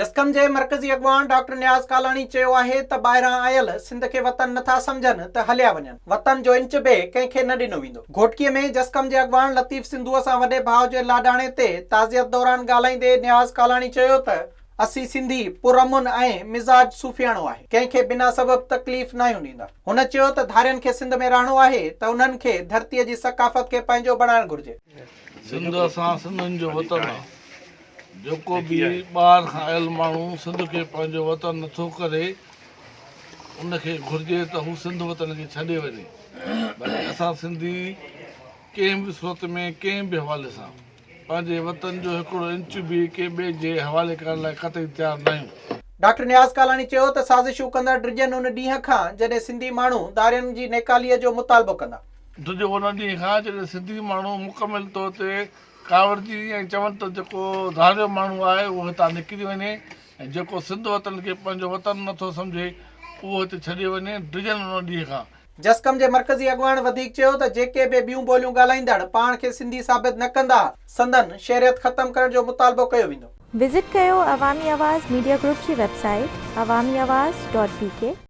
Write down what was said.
जस्कम जे मरकज़ी अॻवान डॉक्टर नियाज़ कालाणी चयो आहे त ॿाहिरां आयल सिंध खे वतन नथा सम्झनि त हलिया वञनि। वतन जो इंच बि कंहिंखे न ॾिनो वेंदो। घोटकीअ में जस्कम जे अॻवान लतीफ़ सिंधूअ सां वॾे भाउ जे लाॾाणे ते ताज़ियत दौरान ॻाल्हाईंदे नियाज़ कालाणी चयो त असीं सिंधी पुरअमन ऐं मिज़ाज सूफ़ियाणो आहे, कंहिंखे बिना सबब तकलीफ़ न ॾींदा। हुन चयो त धारियनि खे सिंध में रहणो आहे त उन्हनि खे धरतीअ जी सकाफ़त खे पंहिंजो बणाइणु घुर्जे। सिंध असां सिंधियुनि जो वतन आहे। जेको बि ॿाहिरि खां आयल माण्हू सिंध खे पंहिंजो वतन नथो करे, उनखे घुर्जे त हू सिंध वतन खे छॾे वञे। भई असां सिंधी कंहिं बि सूरत में कंहिं बि हवाले सां पंहिंजे वतन जो हिकिड़ो इंच बि कंहिं ॿिए जे हवाले करण लाइ क़तई तयारु न आहियूं। डॉक्टर नियाज़ कालाणी चयो त साज़िशूं कंदड़ डिॼनि उन ॾींहं खां जॾहिं सिंधी माण्हू दारियनि जी नेकालीअ जो मुतालबो कंदा। डिॼो उन ॾींहं खां जॾहिं सिंधी माण्हू मुकमिल तौर ते कावड़जी ऐं चवनि त जेको धारियो माण्हू आहे उहो हितां निकिरी वञे, ऐं जेको सिंध वतन खे पंहिंजो वतन नथो सम्झे उहो हिते छॾे वञे। डिॼनि उन ॾींहं खां। जस्कम जे मरकज़ी अॻवान वधीक चयो त जेके बि ॿियूं ॿोलियूं ॻाल्हाईंदड़ पाण खे सिंधी साबित न कंदा, संदन शहरियत ख़त्म करण जो मुतालबो कयो वेंदो। विज़िट कयो अवामी आवाज़ मीडिया ग्रुप जी वेबसाइट awamiawaz.pk।